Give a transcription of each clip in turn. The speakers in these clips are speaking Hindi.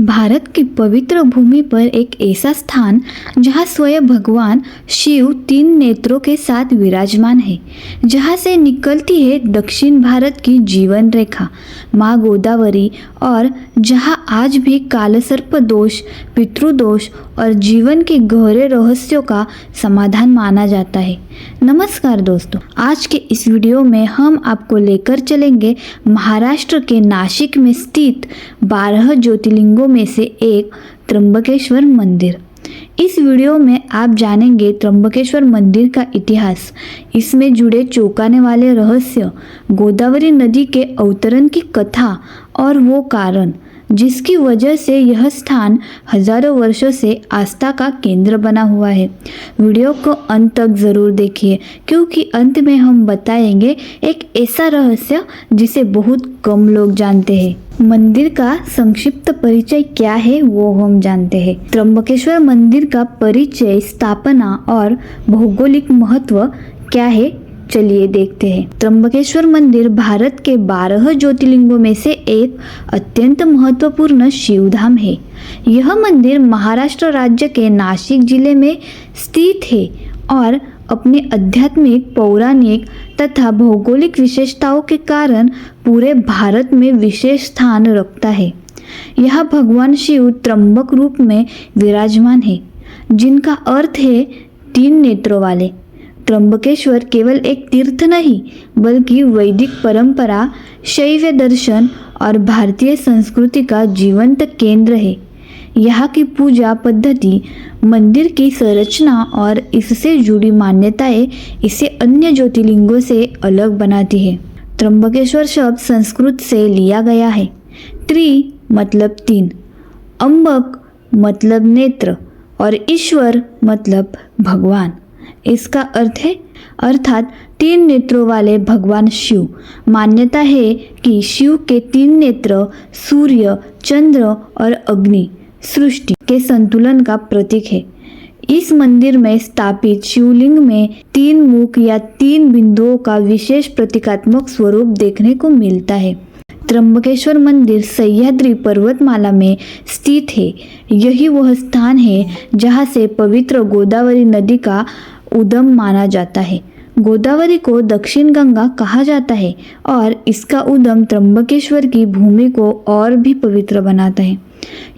भारत की पवित्र भूमि पर एक ऐसा स्थान जहाँ स्वयं भगवान शिव 3 नेत्रों के साथ विराजमान है, जहाँ से निकलती है दक्षिण भारत की जीवन रेखा माँ गोदावरी, और जहाँ आज भी कालसर्प दोष, पितृदोष और जीवन के गहरे रहस्यों का समाधान माना जाता है। नमस्कार दोस्तों, आज के इस वीडियो में हम आपको लेकर चलेंगे महाराष्ट्र के नासिक में स्थित 12 ज्योतिर्लिंगों में से एक त्र्यंबकेश्वर मंदिर। इस वीडियो में आप जानेंगे त्र्यंबकेश्वर मंदिर का इतिहास, इसमें जुड़े चौंकाने वाले रहस्य, गोदावरी नदी के अवतरण की कथा और वो कारण जिसकी वजह से यह स्थान हजारों वर्षों से आस्था का केंद्र बना हुआ है। वीडियो को अंत तक ज़रूर देखिए, क्योंकि अंत में हम बताएंगे एक ऐसा रहस्य जिसे बहुत कम लोग जानते हैं। मंदिर का संक्षिप्त परिचय क्या है वो हम जानते हैं। त्र्यंबकेश्वर मंदिर का परिचय, स्थापना और भौगोलिक महत्व क्या है, चलिए देखते हैं। त्र्यंबकेश्वर मंदिर भारत के 12 ज्योतिर्लिंगों में से एक अत्यंत महत्वपूर्ण शिवधाम है। यह मंदिर महाराष्ट्र राज्य के नासिक जिले में स्थित है और अपने आध्यात्मिक, पौराणिक तथा भौगोलिक विशेषताओं के कारण पूरे भारत में विशेष स्थान रखता है। यह भगवान शिव त्र्यंबक रूप में विराजमान है, जिनका अर्थ है 3 नेत्रों वाले। त्र्यंबकेश्वर केवल एक तीर्थ नहीं, बल्कि वैदिक परंपरा, शैव दर्शन और भारतीय संस्कृति का जीवंत केंद्र है। यहाँ की पूजा पद्धति, मंदिर की संरचना और इससे जुड़ी मान्यताएं इसे अन्य ज्योतिर्लिंगों से अलग बनाती है। त्र्यंबकेश्वर शब्द संस्कृत से लिया गया है। त्रि मतलब 3, अम्बक मतलब नेत्र और ईश्वर मतलब भगवान। इसका अर्थ है अर्थात 3 नेत्रों वाले भगवान शिव। मान्यता है कि शिव के 3 नेत्र सूर्य, चंद्र और अग्नि सृष्टि के संतुलन का प्रतीक है। इस मंदिर में स्थापित शिवलिंग में 3 मुख या 3 बिंदुओं का विशेष प्रतीकात्मक स्वरूप देखने को मिलता है। त्र्यंबकेश्वर मंदिर सह्याद्री पर्वतमाला में स्थित है। यही वह स्थान है जहाँ से पवित्र गोदावरी नदी का उद्गम माना जाता है। गोदावरी को दक्षिण गंगा कहा जाता है और इसका उद्गम त्र्यंबकेश्वर की भूमि को और भी पवित्र बनाता है।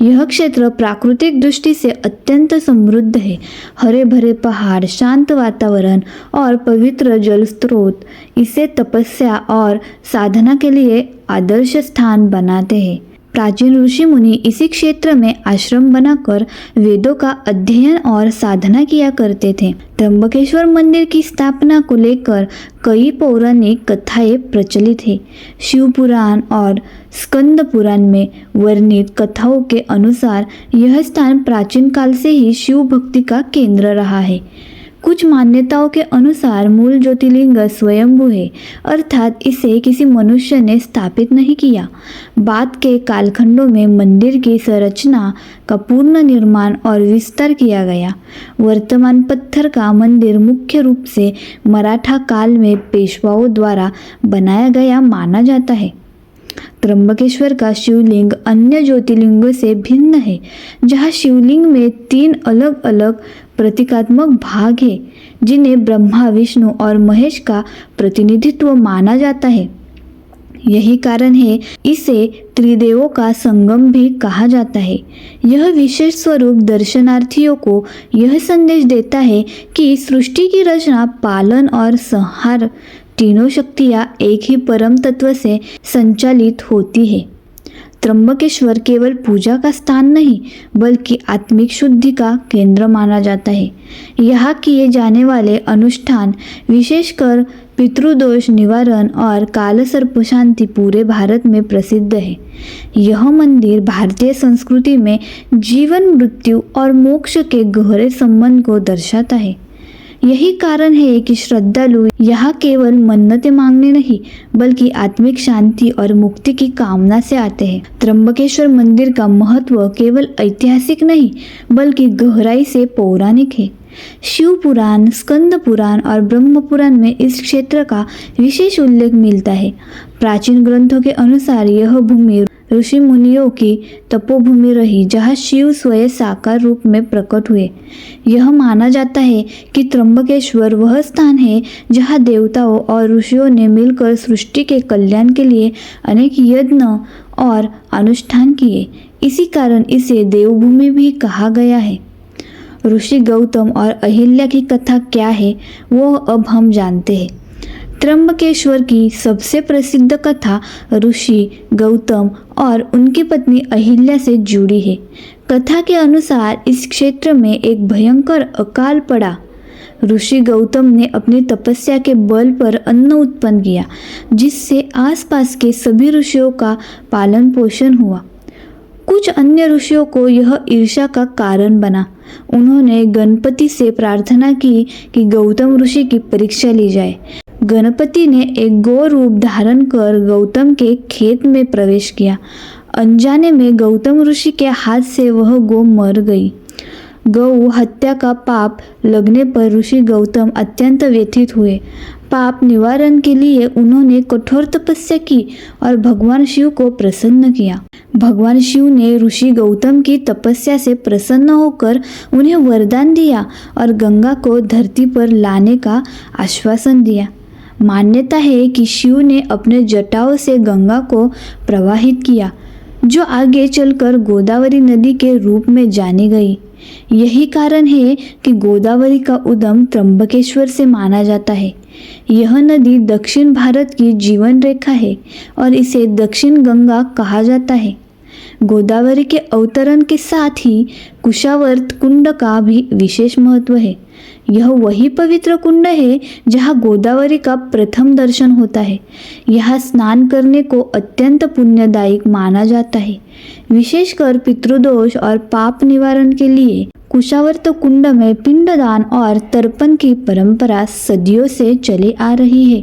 यह क्षेत्र प्राकृतिक दृष्टि से अत्यंत समृद्ध है। हरे भरे पहाड़, शांत वातावरण और पवित्र जल स्रोत इसे तपस्या और साधना के लिए आदर्श स्थान बनाते हैं। प्राचीन ऋषि मुनि इसी क्षेत्र में आश्रम बनाकर वेदों का अध्ययन और साधना किया करते थे। त्र्यंबकेश्वर मंदिर की स्थापना को लेकर कई पौराणिक कथाएं प्रचलित है। शिव पुराण और स्कंद पुराण में वर्णित कथाओं के अनुसार यह स्थान प्राचीन काल से ही शिव भक्ति का केंद्र रहा है। कुछ मान्यताओं के अनुसार मूल ज्योतिर्लिंग स्वयंभू है, अर्थात इसे किसी मनुष्य ने स्थापित नहीं किया। बाद के कालखंडों में मंदिर की संरचना का पूर्ण निर्माण और विस्तार किया गया। वर्तमान पत्थर का मंदिर मुख्य रूप से मराठा काल में पेशवाओं द्वारा बनाया गया माना जाता है। त्र्यंबकेश्वर का शिवलिंग अन्य ज्योतिर्लिंगों से भिन्न है, जहाँ शिवलिंग में 3 अलग अलग प्रतीकात्मक भाग हैं, जिन्हें ब्रह्मा, विष्णु और महेश का प्रतिनिधित्व माना जाता है। यही कारण है इसे त्रिदेवों का संगम भी कहा जाता है। यह विशेष स्वरूप दर्शनार्थियों को यह संदेश देता है कि सृष्टि की रचना, पालन और संहार तीनों शक्तियाँ एक ही परम तत्व से संचालित होती है। त्र्यंबकेश्वर केवल पूजा का स्थान नहीं, बल्कि आत्मिक शुद्धि का केंद्र माना जाता है। यहाँ किए जाने वाले अनुष्ठान, विशेषकर पितृदोष निवारण और कालसर्प शांति, पूरे भारत में प्रसिद्ध है। यह मंदिर भारतीय संस्कृति में जीवन, मृत्यु और मोक्ष के गहरे संबंध को दर्शाता है। यही कारण है कि श्रद्धालु यहाँ केवल मन्नतें मांगने नहीं, बल्कि आत्मिक शांति और मुक्ति की कामना से आते हैं। त्र्यंबकेश्वर मंदिर का महत्व केवल ऐतिहासिक नहीं, बल्कि गहराई से पौराणिक है। शिव पुराण, स्कंद पुराण और ब्रह्म पुराण में इस क्षेत्र का विशेष उल्लेख मिलता है। प्राचीन ग्रंथों के अनुसार यह भूमि ऋषि मुनियों की तपोभूमि रही जहाँ शिव स्वयं साकार रूप में प्रकट हुए। यह माना जाता है कि त्र्यंबकेश्वर वह स्थान है जहाँ देवताओं और ऋषियों ने मिलकर सृष्टि के कल्याण के लिए अनेक यज्ञ और अनुष्ठान किए। इसी कारण इसे देवभूमि भी कहा गया है। ऋषि गौतम और अहिल्या की कथा क्या है वो अब हम जानते हैं। त्र्यंबकेश्वर की सबसे प्रसिद्ध कथा ऋषि गौतम और उनकी पत्नी अहिल्या से जुड़ी है। कथा के अनुसार इस क्षेत्र में एक भयंकर अकाल पड़ा। ऋषि गौतम ने अपनी तपस्या के बल पर अन्न उत्पन्न किया, जिससे आसपास के सभी ऋषियों का पालन पोषण हुआ। कुछ अन्य ऋषियों को यह ईर्ष्या का कारण बना। उन्होंने गणपति से प्रार्थना की कि गौतम ऋषि की परीक्षा ली जाए। गणपति ने एक गौ रूप धारण कर गौतम के खेत में प्रवेश किया। अनजाने में गौतम ऋषि के हाथ से वह गौ मर गई। गौ हत्या का पाप लगने पर ऋषि गौतम अत्यंत व्यथित हुए। पाप निवारण के लिए उन्होंने कठोर तपस्या की और भगवान शिव को प्रसन्न किया। भगवान शिव ने ऋषि गौतम की तपस्या से प्रसन्न होकर उन्हें वरदान दिया और गंगा को धरती पर लाने का आश्वासन दिया। मान्यता है कि शिव ने अपने जटाओं से गंगा को प्रवाहित किया, जो आगे चलकर गोदावरी नदी के रूप में जानी गई। यही कारण है कि गोदावरी का उद्गम त्र्यंबकेश्वर से माना जाता है। यह नदी दक्षिण भारत की जीवन रेखा है और इसे दक्षिण गंगा कहा जाता है। गोदावरी के अवतरण के साथ ही कुशावर्त कुंड का भी विशेष महत्व है। यह वही पवित्र कुंड है जहाँ गोदावरी का प्रथम दर्शन होता है। यहाँ स्नान करने को अत्यंत पुण्यदायक माना जाता है। विशेषकर पितृदोष और पाप निवारण के लिए कुशावर्त कुंड में पिंडदान और तर्पण की परंपरा सदियों से चली आ रही है।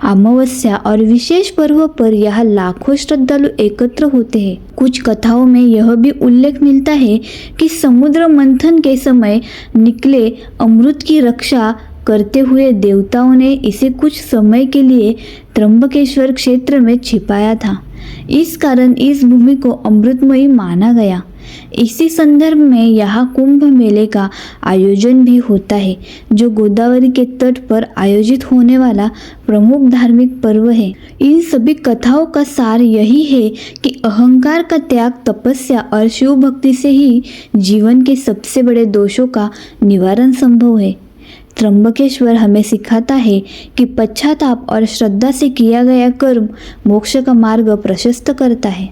अमावस्या और विशेष पर्व पर यहाँ लाखों श्रद्धालु एकत्र होते हैं। कुछ कथाओं में यह भी उल्लेख मिलता है कि समुद्र मंथन के समय निकले अमृत की रक्षा करते हुए देवताओं ने इसे कुछ समय के लिए त्र्यंबकेश्वर क्षेत्र में छिपाया था। इस कारण इस भूमि को अमृतमयी माना गया। इसी संदर्भ में यहाँ कुंभ मेले का आयोजन भी होता है, जो गोदावरी के तट पर आयोजित होने वाला प्रमुख धार्मिक पर्व है। इन सभी कथाओं का सार यही है कि अहंकार का त्याग, तपस्या और शिव भक्ति से ही जीवन के सबसे बड़े दोषों का निवारण संभव है। त्र्यंबकेश्वर हमें सिखाता है कि पश्चाताप और श्रद्धा से किया गया कर्म मोक्ष का मार्ग प्रशस्त करता है।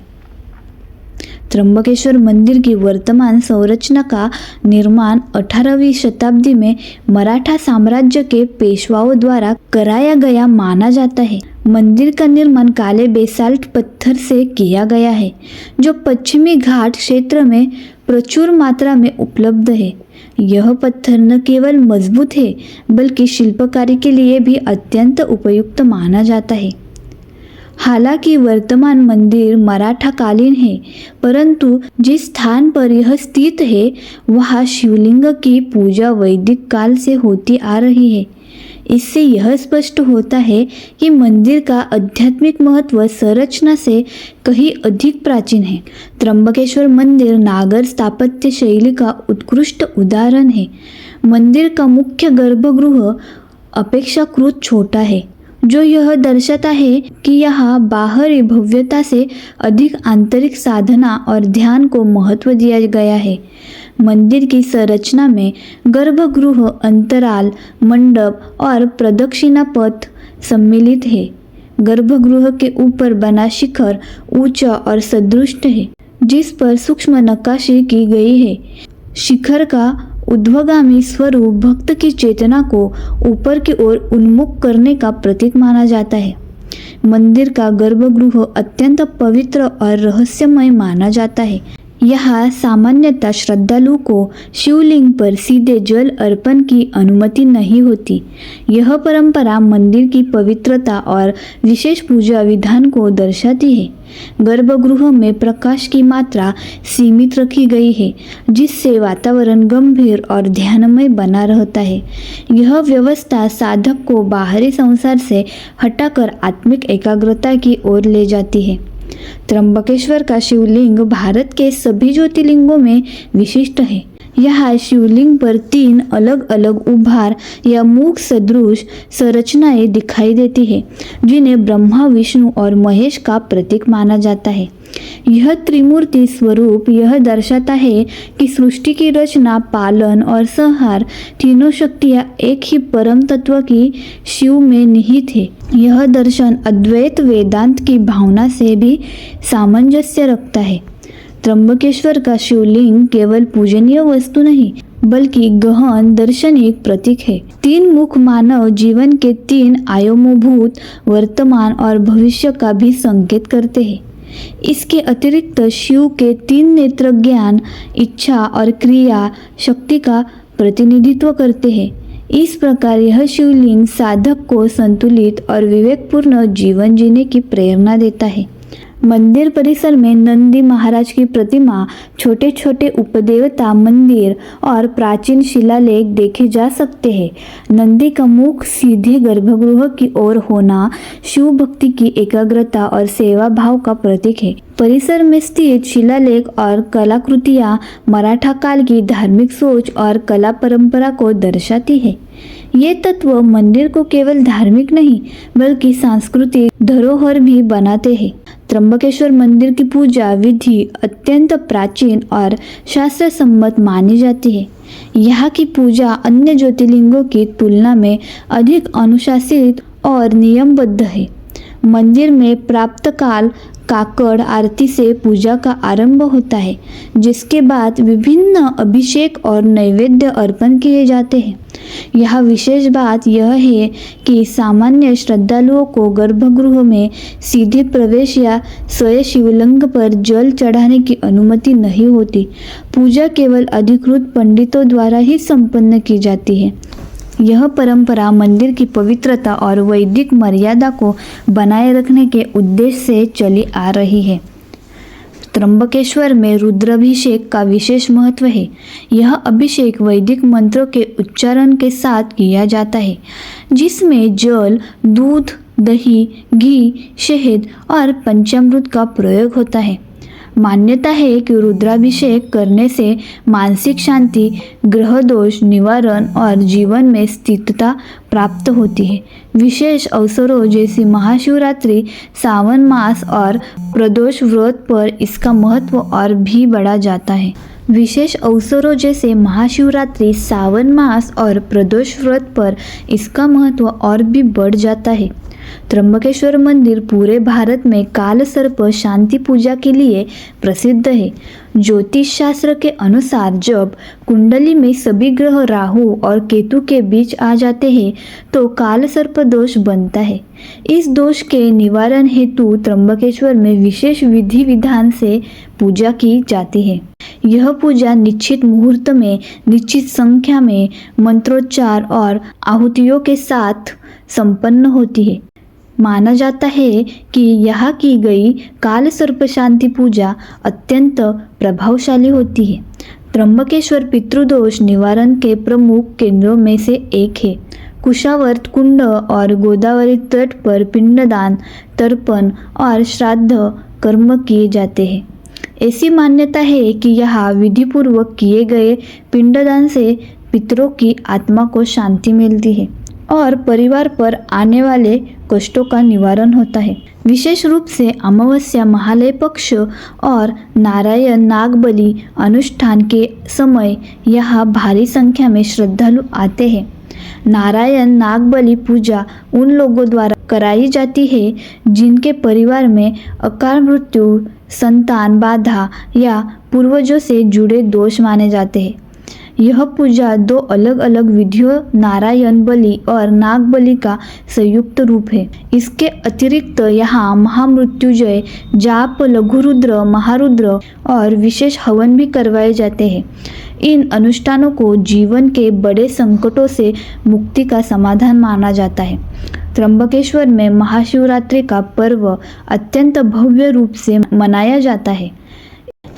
त्र्यंबकेश्वर मंदिर की वर्तमान संरचना का निर्माण 18वीं शताब्दी में मराठा साम्राज्य के पेशवाओं द्वारा कराया गया माना जाता है। मंदिर का निर्माण काले बेसाल्ट पत्थर से किया गया है, जो पश्चिमी घाट क्षेत्र में प्रचुर मात्रा में उपलब्ध है। यह पत्थर न केवल मजबूत है, बल्कि शिल्पकारी के लिए भी अत्यंत उपयुक्त माना जाता है। हालांकि वर्तमान मंदिर मराठा कालीन है, परंतु जिस स्थान पर यह स्थित है वहाँ शिवलिंग की पूजा वैदिक काल से होती आ रही है। इससे यह स्पष्ट होता है कि मंदिर का आध्यात्मिक महत्व संरचना से कहीं अधिक प्राचीन है। त्र्यंबकेश्वर मंदिर नागर स्थापत्य शैली का उत्कृष्ट उदाहरण है। मंदिर का मुख्य गर्भगृह अपेक्षाकृत छोटा है, जो यह दर्शाता है कि यहाँ बाहरी भव्यता से अधिक आंतरिक साधना और ध्यान को महत्व दिया गया है। मंदिर की संरचना में गर्भगृह, अंतराल, मंडप और प्रदक्षिणा पथ सम्मिलित है। गर्भगृह के ऊपर बना शिखर ऊंचा और सदृष्ट है, जिस पर सूक्ष्म नक्काशी की गई है। शिखर का ऊर्ध्वगामी स्वरूप भक्त की चेतना को ऊपर की ओर उन्मुख करने का प्रतीक माना जाता है। मंदिर का गर्भगृह अत्यंत पवित्र और रहस्यमय माना जाता है। यहाँ सामान्यतः श्रद्धालु को शिवलिंग पर सीधे जल अर्पण की अनुमति नहीं होती। यह परंपरा मंदिर की पवित्रता और विशेष पूजा विधान को दर्शाती है। गर्भगृह में प्रकाश की मात्रा सीमित रखी गई है, जिससे वातावरण गंभीर और ध्यानमय बना रहता है। यह व्यवस्था साधक को बाहरी संसार से हटाकर आत्मिक एकाग्रता की ओर ले जाती है। त्र्यंबकेश्वर का शिवलिंग भारत के सभी ज्योतिर्लिंगों में विशिष्ट है। यहाँ शिवलिंग पर 3 अलग अलग उभार या मुख सदृश संरचनाएं दिखाई देती है, जिन्हें ब्रह्मा, विष्णु और महेश का प्रतीक माना जाता है। यह त्रिमूर्ति स्वरूप यह दर्शाता है कि सृष्टि की रचना, पालन और संहार तीनों शक्तियाँ एक ही परम तत्व की शिव में निहित है। यह दर्शन अद्वैत वेदांत की भावना से भी सामंजस्य रखता है। त्र्यंबकेश्वर का शिवलिंग केवल पूजनीय वस्तु नहीं, बल्कि गहन दार्शनिक प्रतीक है। 3 मुख मानव जीवन के 3 आयामभूत वर्तमान और भविष्य का भी संकेत करते हैं। इसके अतिरिक्त शिव के 3 नेत्र ज्ञान, इच्छा और क्रिया शक्ति का प्रतिनिधित्व करते हैं। इस प्रकार यह शिवलिंग साधक को संतुलित और विवेकपूर्ण जीवन जीने की प्रेरणा देता है। मंदिर परिसर में नंदी महाराज की प्रतिमा, छोटे छोटे उपदेवता मंदिर और प्राचीन शिलालेख देखे जा सकते हैं। नंदी का मुख सीधे गर्भगृह की ओर होना शिव भक्ति की एकाग्रता और सेवा भाव का प्रतीक है। परिसर में स्थित शिलालेख और कलाकृतियां मराठा काल की धार्मिक सोच और कला परंपरा को दर्शाती है। ये तत्व मंदिर को केवल धार्मिक नहीं, बल्कि सांस्कृतिक धरोहर भी बनाते हैं। त्र्यंबकेश्वर मंदिर की पूजा विधि अत्यंत प्राचीन और शास्त्र सम्मत मानी जाती है। यहाँ की पूजा अन्य ज्योतिर्लिंगों की तुलना में अधिक अनुशासित और नियमबद्ध है। मंदिर में प्रातःकाल काकड़ आरती से पूजा का आरंभ होता है, जिसके बाद विभिन्न अभिषेक और नैवेद्य अर्पण किए जाते हैं। यह विशेष बात यह है कि सामान्य श्रद्धालुओं को गर्भगृह में सीधे प्रवेश या स्वयं शिवलिंग पर जल चढ़ाने की अनुमति नहीं होती। पूजा केवल अधिकृत पंडितों द्वारा ही संपन्न की जाती है। यह परंपरा मंदिर की पवित्रता और वैदिक मर्यादा को बनाए रखने के उद्देश्य से चली आ रही है। त्र्यंबकेश्वर में रुद्राभिषेक का विशेष महत्व है। यह अभिषेक वैदिक मंत्रों के उच्चारण के साथ किया जाता है, जिसमें जल, दूध, दही, घी, शहद और पंचामृत का प्रयोग होता है। मान्यता है कि रुद्राभिषेक करने से मानसिक शांति, ग्रह दोष निवारण और जीवन में स्थिरता प्राप्त होती है। विशेष अवसरों जैसे महाशिवरात्रि, सावन मास और प्रदोष व्रत पर इसका महत्व और भी बढ़ा जाता है। विशेष अवसरों जैसे महाशिवरात्रि, सावन मास और प्रदोष व्रत पर इसका महत्व और भी बढ़ जाता है। त्र्यंबकेश्वर मंदिर पूरे भारत में काल सर्प शांति पूजा के लिए प्रसिद्ध है। ज्योतिष शास्त्र के अनुसार जब कुंडली में सभी ग्रह राहु और केतु के बीच आ जाते हैं तो काल सर्प दोष बनता है। इस दोष के निवारण हेतु त्र्यंबकेश्वर में विशेष विधि विधान से पूजा की जाती है। यह पूजा निश्चित मुहूर्त में, निश्चित संख्या में मंत्रोच्चार और आहुतियों के साथ संपन्न होती है। माना जाता है कि यहाँ की गई काल सर्प शांति पूजा अत्यंत प्रभावशाली होती है। त्र्यंबकेश्वर पितृदोष निवारण के प्रमुख केंद्रों में से एक है। कुशावर्त कुंड और गोदावरी तट पर पिंडदान, तर्पण और श्राद्ध कर्म किए जाते हैं। ऐसी मान्यता है कि यहाँ विधिपूर्वक किए गए पिंडदान से पितरों की आत्मा को शांति मिलती है और परिवार पर आने वाले कष्टों का निवारण होता है। विशेष रूप से अमावस्या, महालय पक्ष और नारायण नागबलि अनुष्ठान के समय यहाँ भारी संख्या में श्रद्धालु आते हैं। नारायण नागबलि पूजा उन लोगों द्वारा कराई जाती है जिनके परिवार में अकाल मृत्यु, संतान बाधा या पूर्वजों से जुड़े दोष माने जाते हैं। यह पूजा 2 अलग अलग विधियों नारायण बलि और नाग बलि का संयुक्त रूप है। इसके अतिरिक्त यहाँ महामृत्युंजय, जाप, लघुरुद्र, महारुद्र और विशेष हवन भी करवाए जाते हैं। इन अनुष्ठानों को जीवन के बड़े संकटों से मुक्ति का समाधान माना जाता है। त्र्यंबकेश्वर में महाशिवरात्रि का पर्व अत्यंत भव्य रूप से मनाया जाता है।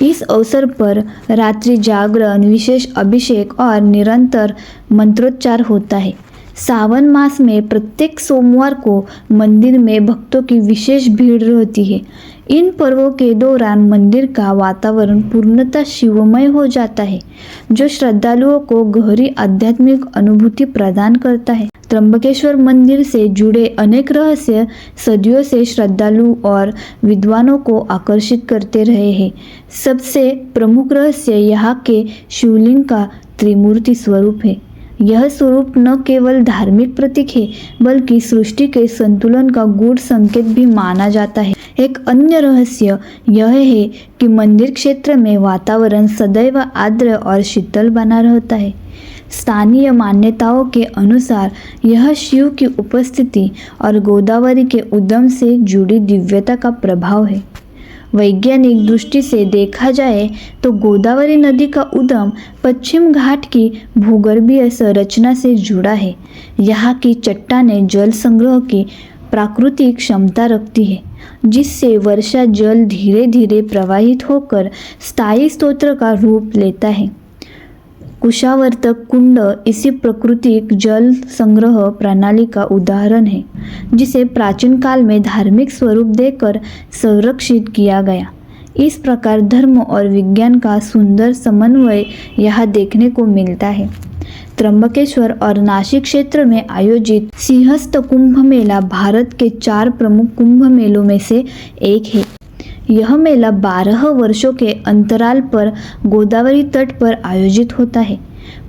इस अवसर पर रात्रि जागरण, विशेष अभिषेक और निरंतर मंत्रोच्चार होता है। सावन मास में प्रत्येक सोमवार को मंदिर में भक्तों की विशेष भीड़ रहती है। इन पर्वों के दौरान मंदिर का वातावरण पूर्णतः शिवमय हो जाता है, जो श्रद्धालुओं को गहरी आध्यात्मिक अनुभूति प्रदान करता है। त्र्यंबकेश्वर मंदिर से जुड़े अनेक रहस्य सदियों से श्रद्धालु और विद्वानों को आकर्षित करते रहे हैं। सबसे प्रमुख रहस्य यहाँ के शिवलिंग का त्रिमूर्ति स्वरूप है। यह स्वरूप न केवल धार्मिक प्रतीक है, बल्कि सृष्टि के संतुलन का गूढ़ संकेत भी माना जाता है। एक अन्य रहस्य यह है कि मंदिर क्षेत्र में वातावरण सदैव आर्द्र और शीतल बना रहता है। स्थानीय मान्यताओं के अनुसार यह शिव की उपस्थिति और गोदावरी के उद्गम से जुड़ी दिव्यता का प्रभाव है। वैज्ञानिक दृष्टि से देखा जाए तो गोदावरी नदी का उद्गम पश्चिम घाट की भूगर्भीय संरचना से जुड़ा है। यहाँ की चट्टानें जल संग्रह की प्राकृतिक क्षमता रखती है, जिससे वर्षा जल धीरे धीरे प्रवाहित होकर स्थायी स्रोत का रूप लेता है। कुशावर्तक कुंड इसी प्राकृतिक जल संग्रह प्रणाली का उदाहरण है, जिसे प्राचीन काल में धार्मिक स्वरूप देकर संरक्षित किया गया। इस प्रकार धर्म और विज्ञान का सुंदर समन्वय यहाँ देखने को मिलता है। त्र्यंबकेश्वर और नासिक क्षेत्र में आयोजित सिंहस्थ कुंभ मेला भारत के 4 प्रमुख कुंभ मेलों में से एक है। यह मेला 12 वर्षों के अंतराल पर गोदावरी तट पर आयोजित होता है।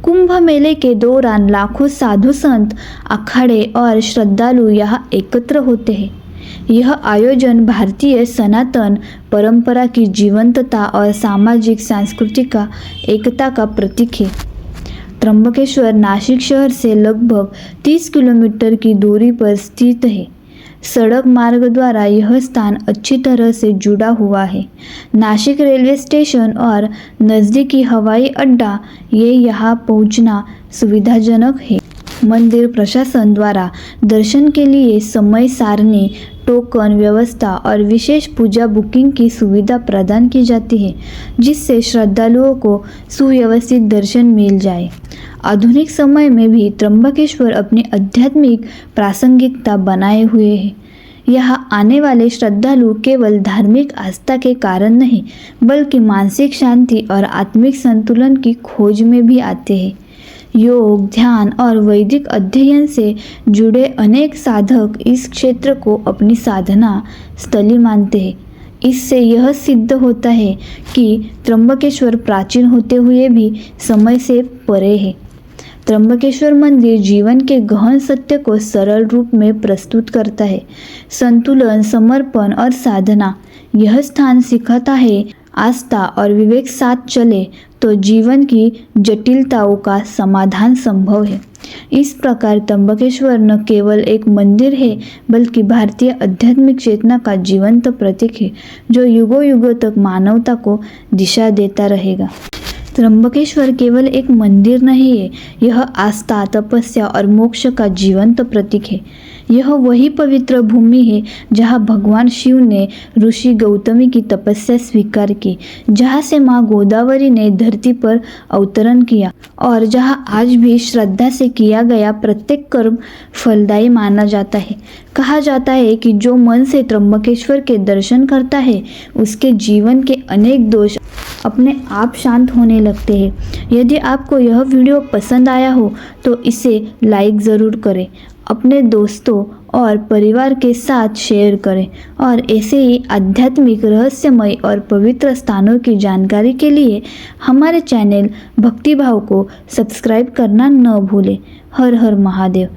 कुंभ मेले के दौरान लाखों साधु संत, अखाड़े और श्रद्धालु यहाँ एकत्र होते हैं। यह आयोजन भारतीय सनातन परंपरा की जीवंतता और सामाजिक सांस्कृतिक एकता का प्रतीक है। त्र्यंबकेश्वर नासिक शहर से लगभग 30 किलोमीटर की दूरी पर स्थित है। सड़क मार्ग द्वारा यह स्थान अच्छी तरह से जुड़ा हुआ है। नासिक रेलवे स्टेशन और नज़दीकी हवाई अड्डा ये यहाँ पहुँचना सुविधाजनक है। मंदिर प्रशासन द्वारा दर्शन के लिए समय सारणी, टोकन व्यवस्था और विशेष पूजा बुकिंग की सुविधा प्रदान की जाती है, जिससे श्रद्धालुओं को सुव्यवस्थित दर्शन मिल जाए। आधुनिक समय में भी त्र्यंबकेश्वर अपनी आध्यात्मिक प्रासंगिकता बनाए हुए है। यहाँ आने वाले श्रद्धालु केवल धार्मिक आस्था के कारण नहीं, बल्कि मानसिक शांति और आत्मिक संतुलन की खोज में भी आते हैं। योग, ध्यान और वैदिक अध्ययन से जुड़े अनेक साधक इस क्षेत्र को अपनी साधना स्थली मानते हैं। इससे यह सिद्ध होता है कि त्र्यंबकेश्वर प्राचीन होते हुए भी समय से परे है। त्र्यंबकेश्वर मंदिर जीवन के गहन सत्य को सरल रूप में प्रस्तुत करता है। संतुलन, समर्पण और साधना। यह स्थान सिखाता है आस्था और विवेक साथ चले तो जीवन की जटिलताओं का समाधान संभव है। इस प्रकार त्र्यंबकेश्वर न केवल एक मंदिर है, बल्कि भारतीय आध्यात्मिक चेतना का जीवंत प्रतीक है, जो युगों युगों तक मानवता को दिशा देता रहेगा। त्र्यंबकेश्वर केवल एक मंदिर नहीं है, यह आस्था, तपस्या और मोक्ष का जीवंत प्रतीक है। यह वही पवित्र भूमि है जहाँ भगवान शिव ने ऋषि गौतमी की तपस्या स्वीकार की, जहाँ से माँ गोदावरी ने धरती पर अवतरण किया और जहाँ आज भी श्रद्धा से किया गया प्रत्येक कर्म फलदायी माना जाता है। कहा जाता है कि जो मन से त्र्यंबकेश्वर के दर्शन करता है, उसके जीवन के अनेक दोष अपने आप शांत होने लगते हैं। यदि आपको यह वीडियो पसंद आया हो तो इसे लाइक ज़रूर करें, अपने दोस्तों और परिवार के साथ शेयर करें और ऐसे ही आध्यात्मिक, रहस्यमय और पवित्र स्थानों की जानकारी के लिए हमारे चैनल भक्तिभाव को सब्सक्राइब करना न भूलें। हर हर महादेव।